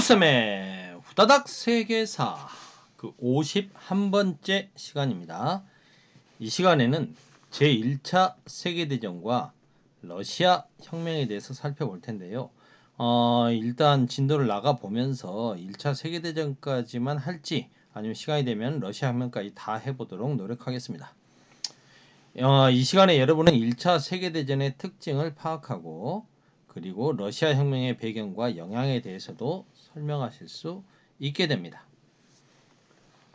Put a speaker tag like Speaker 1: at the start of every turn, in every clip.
Speaker 1: 요쌤의 후다닥 세계사 그 51번째 시간입니다. 이 시간에는 제1차 세계대전과 러시아 혁명에 대해서 살펴볼 텐데요. 일단 진도를 나가 보면서 1차 세계대전까지만 할지 아니면 시간이 되면 러시아 혁명까지 다 해보도록 노력하겠습니다. 이 시간에 여러분은 1차 세계대전의 특징을 파악하고 그리고 러시아 혁명의 배경과 영향에 대해서도 설명하실 수 있게 됩니다.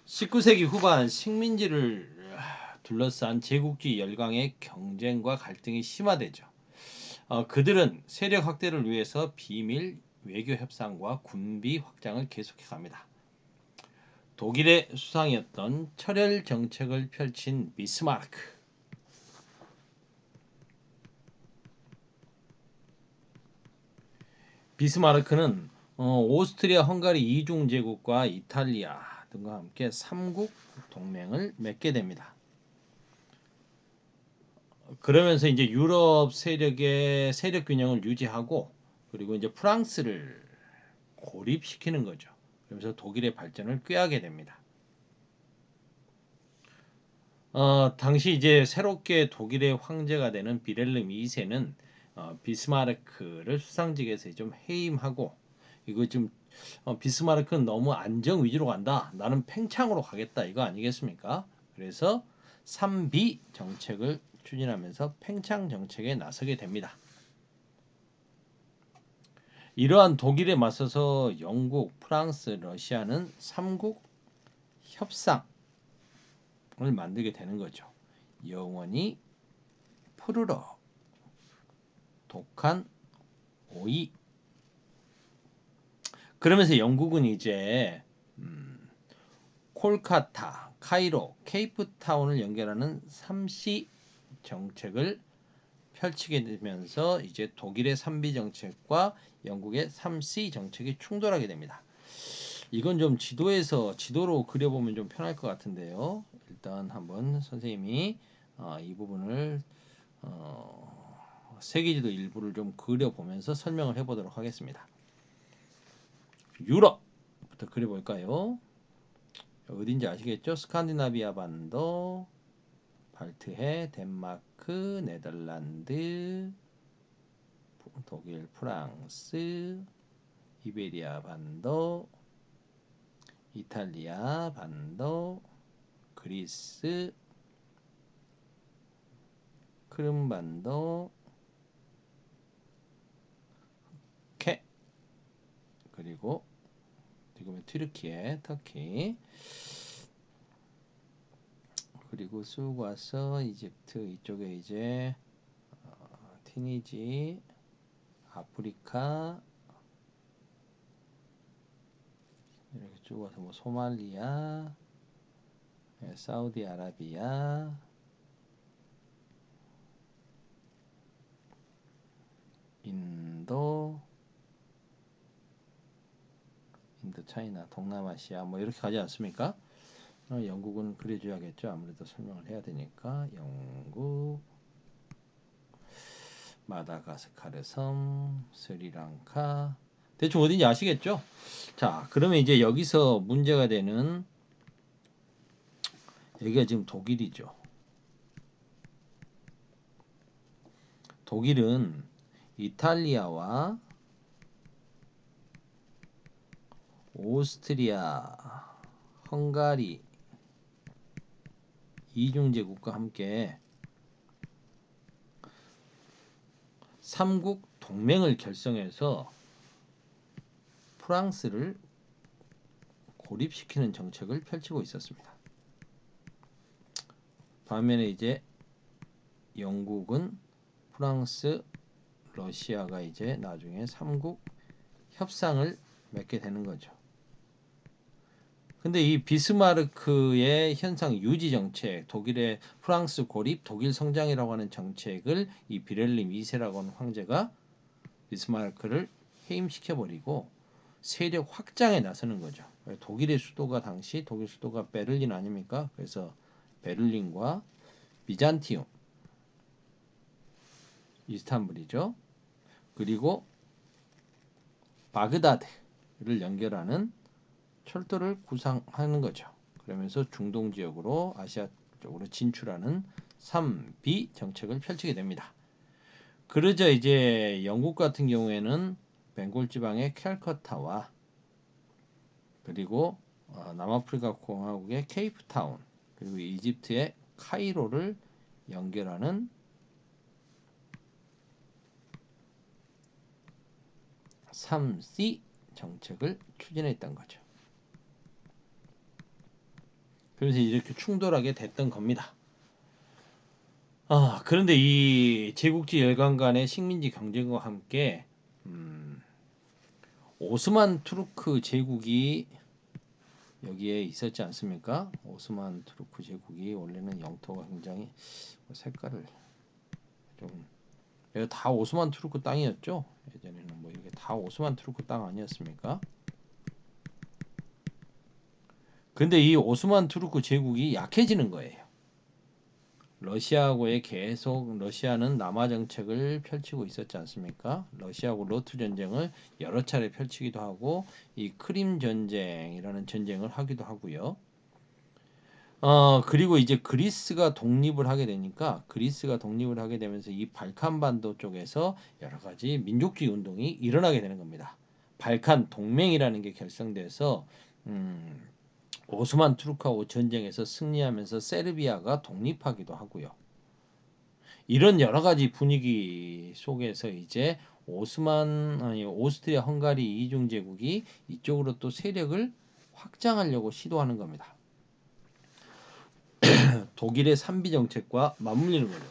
Speaker 1: 19세기 후반 식민지를 둘러싼 제국주의 열강의 경쟁과 갈등이 심화되죠. 그들은 세력 확대를 위해서 비밀 외교 협상과 군비 확장을 계속해 갑니다. 독일의 수상이었던 철혈 정책을 펼친 비스마르크. 비스마르크는 오스트리아 헝가리 이중제국과 이탈리아 등과 함께 삼국 동맹을 맺게 됩니다. 그러면서 이제 유럽 세력의 세력 균형을 유지하고 그리고 이제 프랑스를 고립시키는 거죠. 그러면서 독일의 발전을 꾀하게 됩니다. 당시 이제 새롭게 독일의 황제가 되는 비렐름 2세는 비스마르크를 수상직에서 좀 해임하고 이거 좀 비스마르크는 너무 안정 위주로 간다. 나는 팽창으로 가겠다. 이거 아니겠습니까? 그래서 3B 정책을 추진하면서 팽창 정책에 나서게 됩니다. 이러한 독일에 맞서서 영국, 프랑스, 러시아는 3국 협상을 만들게 되는 거죠. 영원히 푸르러 독한 오이. 그러면서 영국은 이제 콜카타, 카이로, 케이프타운을 연결하는 3C 정책을 펼치게 되면서 이제 독일의 3B 정책과 영국의 3C 정책이 충돌하게 됩니다. 이건 좀 지도로 그려보면 좀 편할 것 같은데요. 일단 한번 선생님이 이 부분을 세계지도 일부를 좀 그려보면서 설명을 해보도록 하겠습니다. 유럽부터 그려볼까요? 어딘지 아시겠죠? 스칸디나비아 반도, 발트해, 덴마크, 네덜란드, 독일, 프랑스, 이베리아 반도, 이탈리아 반도, 그리스, 크림 반도, 그리고 지금은 튀르키예, 터키, 그리고 쑥 와서 이집트 이쪽에 이제 티니지, 아프리카 이렇게 쭉 와서 뭐 소말리아, 사우디아라비아, 인도, 차이나, 동남아시아 뭐 이렇게 가지 않습니까? 영국은 그려줘야겠죠. 아무래도 설명을 해야 되니까 영국, 마다가스카르 섬, 스리랑카 대충 어딘지 아시겠죠? 자, 그러면 이제 여기서 문제가 되는 여기가 지금 독일이죠. 독일은 이탈리아와 오스트리아, 헝가리 이중제국과 함께 삼국 동맹을 결성해서 프랑스를 고립시키는 정책을 펼치고 있었습니다. 반면에 이제 영국은 프랑스, 러시아가 이제 나중에 삼국 협상을 맺게 되는 거죠. 근데 이 비스마르크의 현상 유지 정책, 독일의 프랑스 고립, 독일 성장이라고 하는 정책을 이 비렐름 2세라고 하는 황제가 비스마르크를 해임시켜 버리고 세력 확장에 나서는 거죠. 독일의 수도가 당시 독일 수도가 베를린 아닙니까? 그래서 베를린과 비잔티움, 이스탄불이죠. 그리고 바그다드, 연결하는 철도를 구상하는 거죠. 그러면서 중동 지역으로 아시아 쪽으로 진출하는 3B 정책을 펼치게 됩니다. 그러자 이제 영국 같은 경우에는 벵골 지방의 캘커타와 그리고 남아프리카 공화국의 케이프타운 그리고 이집트의 카이로를 연결하는 3C 정책을 추진했던 거죠. 그래서 이렇게 충돌하게 됐던 겁니다. 그런데 이 제국지 열강 간의 식민지 경쟁과 함께 오스만 투르크 제국이 여기에 있었지 않습니까? 오스만 투르크 제국이 원래는 영토가 굉장히 색깔을 좀 이거 다 오스만 투르크 땅이었죠? 예전에는 뭐 이게 다 오스만 투르크 땅 아니었습니까? 근데 이 오스만 투르크 제국이 약해지는 거예요. 러시아하고의 계속 러시아는 남하 정책을 펼치고 있었지 않습니까? 러시아하고 로트 전쟁을 여러 차례 펼치기도 하고 이 크림 전쟁이라는 전쟁을 하기도 하고요. 그리고 이제 그리스가 독립을 하게 되니까 그리스가 독립을 하게 되면서 이 발칸반도 쪽에서 여러 가지 민족주의 운동이 일어나게 되는 겁니다. 발칸 동맹이라는 게 결성돼서 오스만 투르크하고 전쟁에서 승리하면서 세르비아가 독립하기도 하고요. 이런 여러 가지 분위기 속에서 이제 오스트리아 헝가리 이중 제국이 이쪽으로 또 세력을 확장하려고 시도하는 겁니다. 독일의 3B 정책과 맞물리는 거죠.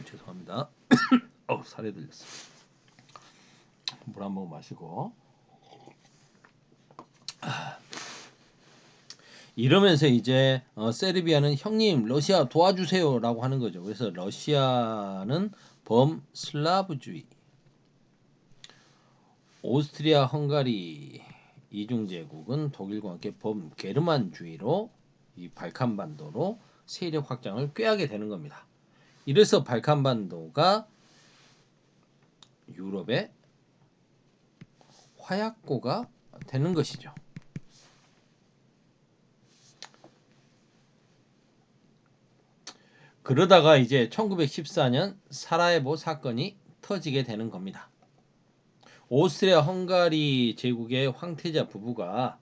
Speaker 1: 죄송합니다. 살에 들렸어. 물 한 모금 마시고. 이러면서 이제 세르비아는 형님 러시아 도와주세요라고 하는 거죠. 그래서 러시아는 범슬라브주의, 오스트리아 헝가리 이중 제국은 독일과 함께 범게르만주의로 이 발칸반도로 세력 확장을 꾀하게 되는 겁니다. 이래서 발칸반도가 유럽의 화약고가 되는 것이죠. 그러다가 이제 1914년 사라예보 사건이 터지게 되는 겁니다. 오스트리아 헝가리 제국의 황태자 부부가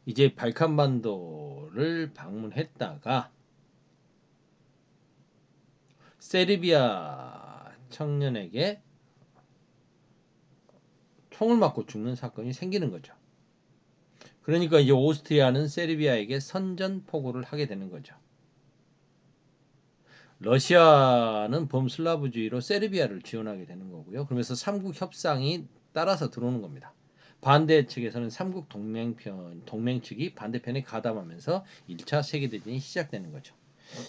Speaker 1: 이제 발칸반도를 방문했다가 세르비아 청년에게 총을 맞고 죽는 사건이 생기는 거죠. 그러니까 이제 오스트리아는 세르비아에게 선전포고를 하게 되는 거죠. 러시아는 범슬라브주의로 세르비아를 지원하게 되는 거고요. 그러면서 삼국 협상이 따라서 들어오는 겁니다. 반대 측에서는 삼국 동맹 측이 반대편에 가담하면서 1차 세계대전이 시작되는 거죠.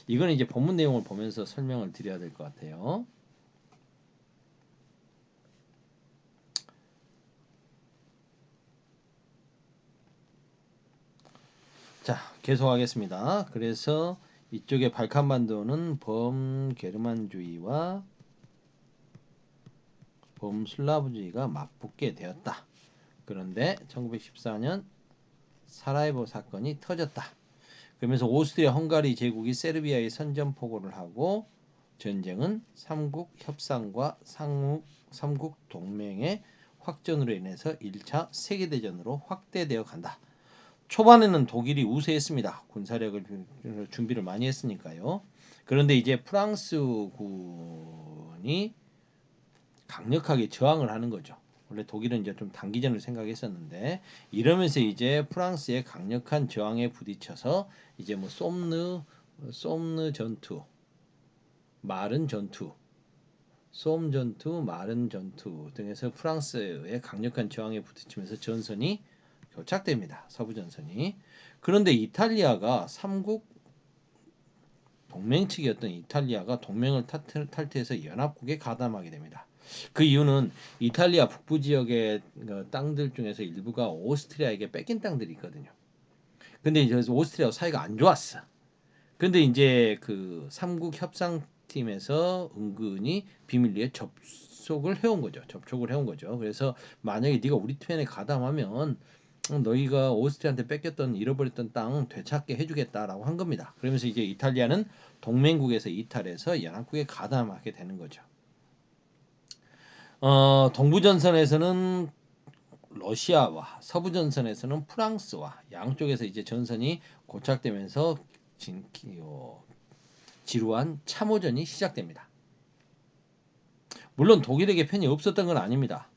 Speaker 1: 이건 이제 본문 내용을 보면서 설명을 드려야 될 것 같아요. 자, 계속하겠습니다. 그래서 이쪽의 발칸반도는 범게르만주의와 범슬라브주의가 맞붙게 되었다. 그런데 1914년 사라예보 사건이 터졌다. 그러면서 오스트리아 헝가리 제국이 세르비아에 선전포고를 하고 전쟁은 삼국 협상과 삼국 동맹의 확전으로 인해서 1차 세계대전으로 확대되어 간다. 초반에는 독일이 우세했습니다. 군사력을 준비를 많이 했으니까요. 그런데 이제 프랑스군이 강력하게 저항을 하는 거죠. 원래 독일은 이제 좀 단기전을 생각했었는데 이러면서 이제 프랑스의 강력한 저항에 부딪혀서 이제 뭐 솜느 전투, 마른 전투, 솜 전투, 마른 전투 등에서 프랑스의 강력한 저항에 부딪히면서 전선이 교착됩니다. 서부 전선이. 그런데 이탈리아가 삼국 동맹 측이었던 이탈리아가 동맹을 탈퇴해서 연합국에 가담하게 됩니다. 그 이유는 이탈리아 북부 지역의 땅들 중에서 일부가 오스트리아에게 뺏긴 땅들이 있거든요. 근데 이제 오스트리아 사이가 안 좋았어. 근데 이제 그 삼국 협상팀에서 은근히 비밀리에 접촉을 해온 거죠. 접촉을 해온 거죠. 그래서 만약에 네가 우리 편에 가담하면 너희가 오스트리아한테 뺏겼던 잃어버렸던 땅 되찾게 해주겠다라고 한 겁니다. 그러면서 이제 이탈리아는 동맹국에서 이탈해서 연합국에 가담하게 되는 거죠. 동부전선에서는 러시아와 서부전선에서는 프랑스와 양쪽에서 이제 전선이 고착되면서 지루한 참호전이 시작됩니다. 물론 독일에게 편이 없었던 건 아닙니다.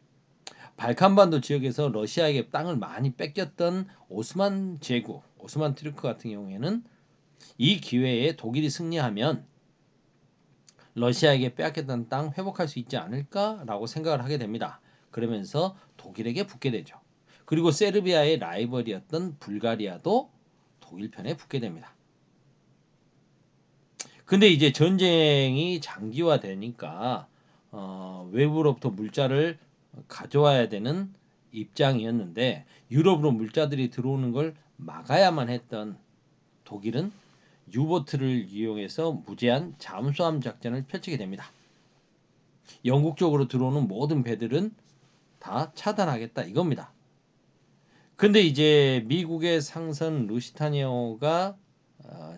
Speaker 1: 발칸반도 지역에서 러시아에게 땅을 많이 뺏겼던 오스만 제국, 오스만 트루크 같은 경우에는 이 기회에 독일이 승리하면 러시아에게 빼앗겼던 땅 회복할 수 있지 않을까라고 생각을 하게 됩니다. 그러면서 독일에게 붙게 되죠. 그리고 세르비아의 라이벌이었던 불가리아도 독일 편에 붙게 됩니다. 근데 이제 전쟁이 장기화되니까 외부로부터 물자를 가져와야 되는 입장이었는데 유럽으로 물자들이 들어오는 걸 막아야만 했던 독일은 유보트를 이용해서 무제한 잠수함 작전을 펼치게 됩니다. 영국 쪽으로 들어오는 모든 배들은 다 차단하겠다 이겁니다. 근데 이제 미국의 상선 루시타니아호가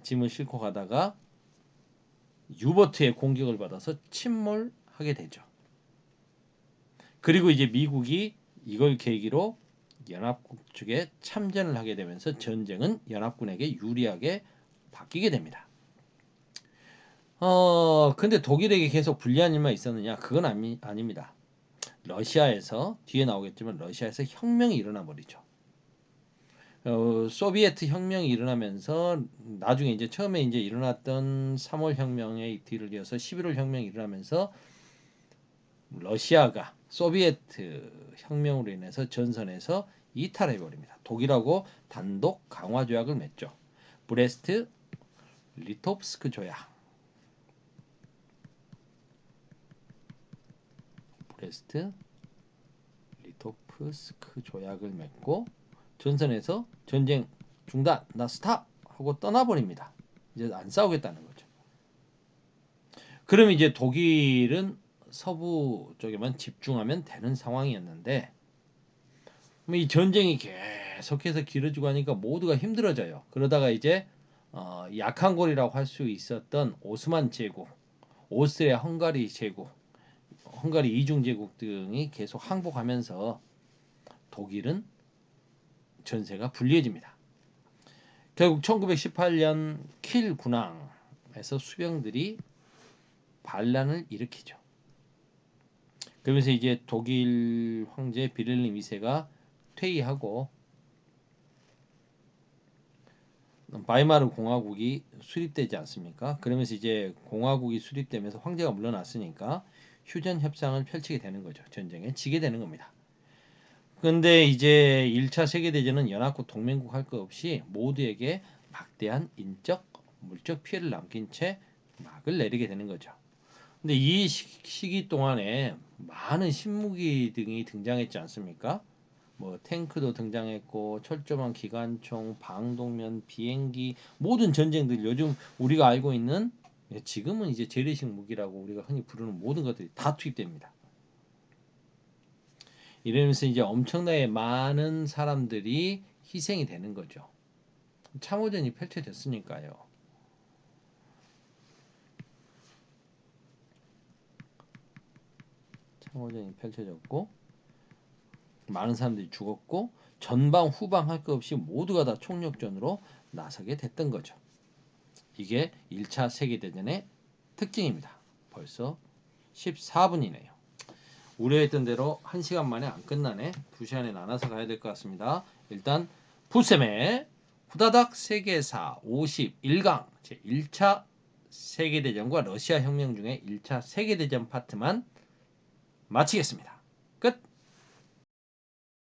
Speaker 1: 짐을 싣고 가다가 유보트의 공격을 받아서 침몰하게 되죠. 그리고 이제 미국이 이걸 계기로 연합국 측에 참전을 하게 되면서 전쟁은 연합군에게 유리하게 바뀌게 됩니다. 근데 독일에게 계속 불리한 일만 있었느냐? 그건 아닙니다. 러시아에서 뒤에 나오겠지만 러시아에서 혁명이 일어나 버리죠. 소비에트 혁명이 일어나면서 나중에 이제 처음에 이제 일어났던 3월 혁명의 뒤를 이어서 11월 혁명이 일어나면서 러시아가 소비에트 혁명으로 인해서 전선에서 이탈해 버립니다. 독일하고 단독 강화 조약을 맺죠. 브레스트 리토프스크 조약. 브레스트 리토프스크 조약을 맺고 전선에서 전쟁 중단, 나 스탑 하고 떠나버립니다. 이제 안 싸우겠다는 거죠. 그럼 이제 독일은 서부 쪽에만 집중하면 되는 상황이었는데 이 전쟁이 계속해서 길어지고 하니까 모두가 힘들어져요. 그러다가 이제 약한 고리라고 할 수 있었던 오스만 제국, 오스트리아 헝가리 제국, 헝가리 이중 제국 등이 계속 항복하면서 독일은 전세가 불리해집니다. 결국 1918년 킬 군항에서 수병들이 반란을 일으키죠. 그러면서 이제 독일 황제 비렐름 2세가 퇴위하고 바이마르 공화국이 수립되지 않습니까? 그러면서 이제 공화국이 수립되면서 황제가 물러났으니까 휴전 협상을 펼치게 되는 거죠. 전쟁에 지게 되는 겁니다. 근데 이제 1차 세계대전은 연합국 동맹국 할 것 없이 모두에게 막대한 인적, 물적 피해를 남긴 채 막을 내리게 되는 거죠. 근데 이 시기 동안에 많은 신무기 등이 등장했지 않습니까? 뭐 탱크도 등장했고 철조망, 기관총, 방독면, 비행기 모든 전쟁들 요즘 우리가 알고 있는 지금은 이제 재래식 무기라고 우리가 흔히 부르는 모든 것들이 다 투입됩니다. 이러면서 이제 엄청나게 많은 사람들이 희생이 되는 거죠. 참호전이 펼쳐졌으니까요. 참호전이 펼쳐졌고 많은 사람들이 죽었고 전방 후방 할 것 없이 모두가 다 총력전으로 나서게 됐던 거죠. 이게 1차 세계대전의 특징입니다. 벌써 14분이네요. 우려했던 대로 1시간 만에 안 끝나네. 2시간에 나눠서 가야 될 것 같습니다. 일단 푸셈의 후다닥 세계사 51강 제1차 세계대전과 러시아 혁명 중에 1차 세계대전 파트만 마치겠습니다.